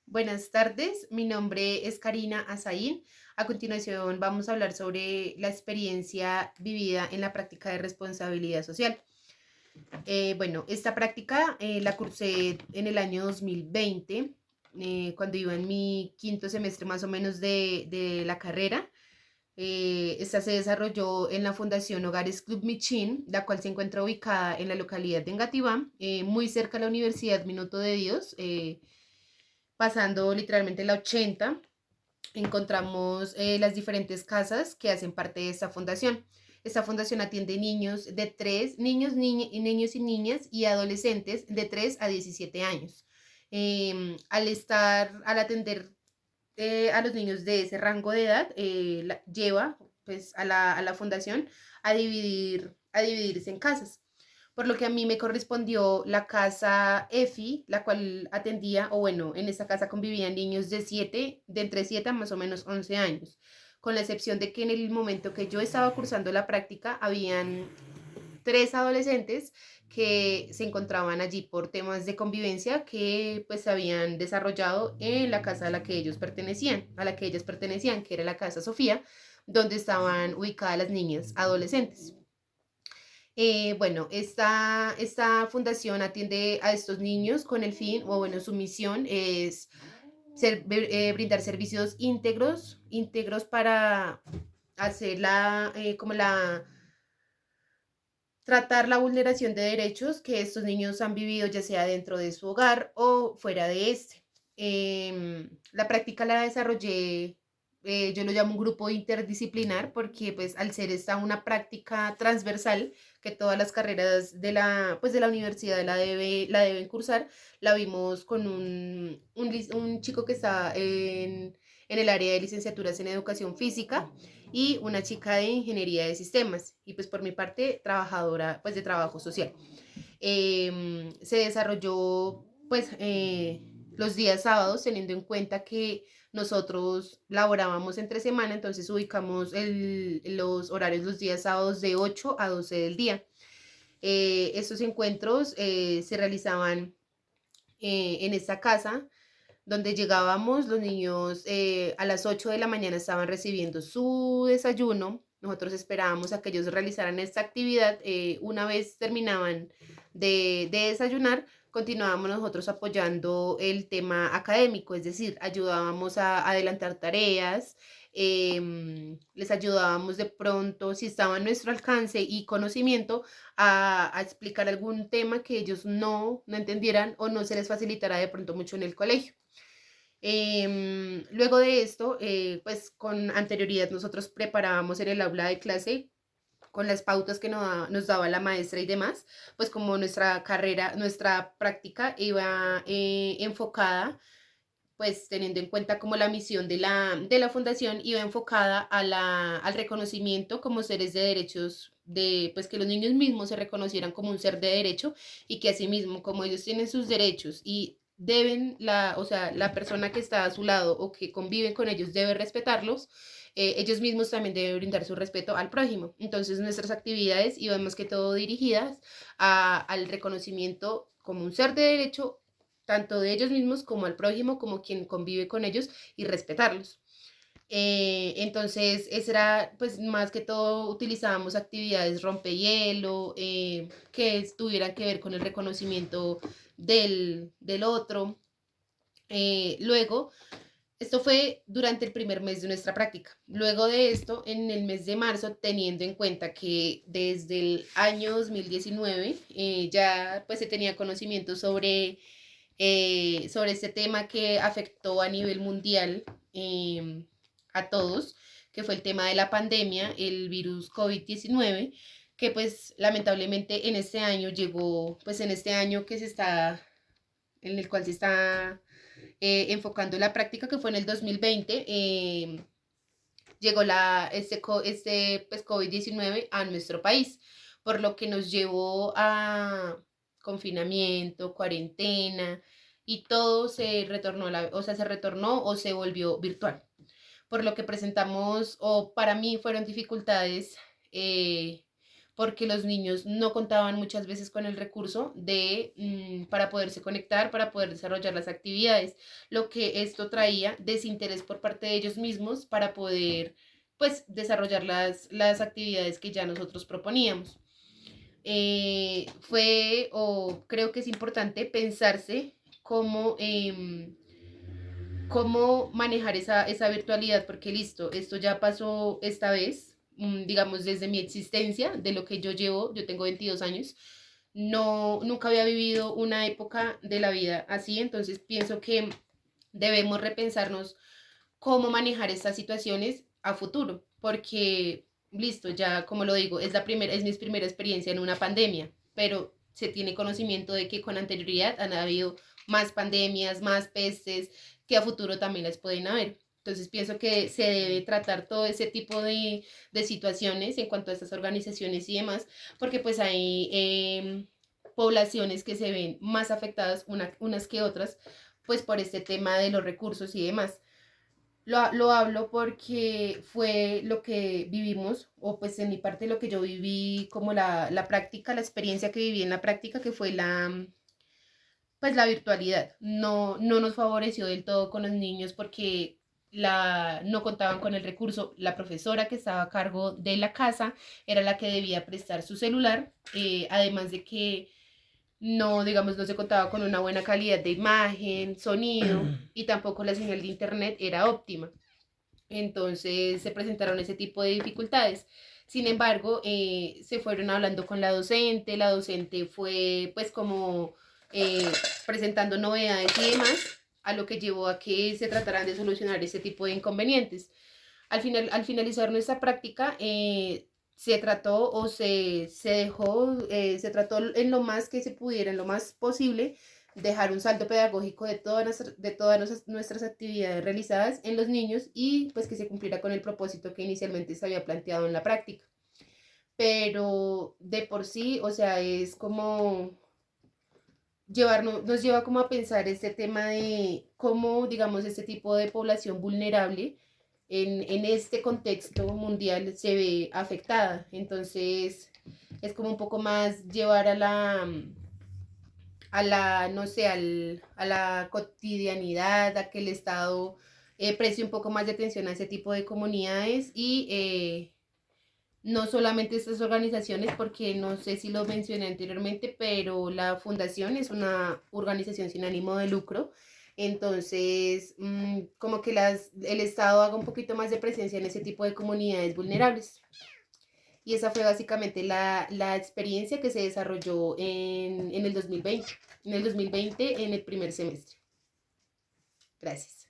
Buenas tardes, mi nombre es Karina Azaín. A continuación vamos a hablar sobre la experiencia vivida en la práctica de responsabilidad social. Bueno, esta práctica la cursé en el año 2020, cuando iba en mi quinto semestre más o menos de la carrera. Esta se desarrolló en la Fundación Hogares Club Michin, la cual se encuentra ubicada en la localidad de Engativá, muy cerca a la Universidad Minuto de Dios. Pasando literalmente la 80, encontramos las diferentes casas que hacen parte de esta fundación. Esta fundación atiende niños de 3, niños y niñas y adolescentes de 3 a 17 años. Al atender a los niños de ese rango de edad, lleva pues a la fundación a dividirse en casas, por lo que a mí me correspondió la casa EFI, la cual atendía, o bueno, en esta casa convivían niños de entre 7 a más o menos 11 años, con la excepción de que en el momento que yo estaba cursando la práctica, habían 3 adolescentes que se encontraban allí por temas de convivencia que pues se habían desarrollado en la casa a la que ellas pertenecían, que era la casa Sofía, donde estaban ubicadas las niñas adolescentes. Bueno, esta fundación atiende a estos niños con el fin, o bueno, su misión es brindar servicios íntegros para hacer tratar la vulneración de derechos que estos niños han vivido, ya sea dentro de su hogar o fuera de este. La práctica la desarrollé, yo lo llamo un grupo interdisciplinar, porque pues al ser esta una práctica transversal que todas las carreras de la universidad la deben cursar, la vimos con un chico que está en el área de licenciaturas en educación física y una chica de ingeniería de sistemas, y pues por mi parte trabajadora pues de trabajo social. Se desarrolló pues los días sábados, teniendo en cuenta que nosotros laborábamos entre semana, entonces ubicamos los horarios los días sábados de 8 a 12 del día. Estos encuentros se realizaban en esta casa donde llegábamos. Los niños a las 8 de la mañana estaban recibiendo su desayuno. Nosotros esperábamos a que ellos realizaran esta actividad. Una vez terminaban de desayunar, continuábamos nosotros apoyando el tema académico, es decir, ayudábamos a adelantar tareas, les ayudábamos de pronto, si estaba a nuestro alcance y conocimiento, a explicar algún tema que ellos no entendieran o no se les facilitara de pronto mucho en el colegio. Luego de esto, pues con anterioridad nosotros preparábamos en el aula de clase con las pautas que nos daba la maestra y demás, pues como nuestra práctica iba enfocada, pues teniendo en cuenta como la misión de la fundación iba enfocada al reconocimiento como seres de derechos, pues que los niños mismos se reconocieran como un ser de derecho, y que asimismo como ellos tienen sus derechos y deben, o sea, la persona que está a su lado o que convive con ellos debe respetarlos. Ellos mismos también deben brindar su respeto al prójimo. Entonces nuestras actividades iban más que todo dirigidas al reconocimiento como un ser de derecho, tanto de ellos mismos como al prójimo, como quien convive con ellos, y respetarlos. Entonces, ese era, pues más que todo utilizábamos actividades rompehielo, que tuvieran que ver con el reconocimiento del otro. Luego, esto fue durante el primer mes de nuestra práctica. Luego de esto, en el mes de marzo, teniendo en cuenta que desde el año 2019 ya pues se tenía conocimiento sobre este tema que afectó a nivel mundial, a todos, que fue el tema de la pandemia, el virus COVID-19, que pues lamentablemente en este año llegó, pues en este año en el cual se está enfocando la práctica, que fue en el 2020, llegó pues, COVID-19 a nuestro país, por lo que nos llevó a confinamiento, cuarentena, y todo se retornó o se volvió virtual, por lo que presentamos, o para mí fueron dificultades, eh, porque los niños no contaban muchas veces con el recurso para poderse conectar, para poder desarrollar las actividades, lo que esto traía desinterés por parte de ellos mismos para poder pues desarrollar las actividades que ya nosotros proponíamos. Fue o creo que es importante pensarse cómo, cómo manejar esa virtualidad, porque listo, esto ya pasó esta vez, digamos, desde mi existencia, de lo que yo llevo, yo tengo 22 años, no, nunca había vivido una época de la vida así, entonces pienso que debemos repensarnos cómo manejar estas situaciones a futuro, porque listo, ya como lo digo, es mi primera experiencia en una pandemia, pero se tiene conocimiento de que con anterioridad han habido más pandemias, más pestes, que a futuro también las pueden haber. Entonces pienso que se debe tratar todo ese tipo de situaciones en cuanto a estas organizaciones y demás, porque pues hay poblaciones que se ven más afectadas unas que otras, pues por este tema de los recursos y demás. Lo hablo porque fue lo que vivimos, o pues en mi parte lo que yo viví como la práctica, la experiencia que viví en la práctica, que fue pues la virtualidad. No, no nos favoreció del todo con los niños porque no contaban con el recurso. La profesora que estaba a cargo de la casa era la que debía prestar su celular, además de que no, digamos, no se contaba con una buena calidad de imagen, sonido y tampoco la señal de internet era óptima. Entonces se presentaron ese tipo de dificultades. Sin embargo, se fueron hablando con la docente fue pues como eh, presentando novedades y demás, a lo que llevó a que se trataran de solucionar ese tipo de inconvenientes. Al finalizar nuestra práctica, se trató o se dejó, se trató en lo más que se pudiera, en lo más posible, dejar un saldo pedagógico de todas nuestras actividades realizadas en los niños y pues que se cumpliera con el propósito que inicialmente se había planteado en la práctica. Pero de por sí, o sea, es como nos lleva como a pensar este tema de cómo, digamos, este tipo de población vulnerable en este contexto mundial se ve afectada. Entonces, es como un poco más llevar no sé, a la cotidianidad, a que el Estado preste un poco más de atención a ese tipo de comunidades y no solamente estas organizaciones, porque no sé si lo mencioné anteriormente, pero la fundación es una organización sin ánimo de lucro. Entonces, como que el Estado haga un poquito más de presencia en ese tipo de comunidades vulnerables. Y esa fue básicamente la experiencia que se desarrolló en el 2020, en el 2020, en el primer semestre. Gracias.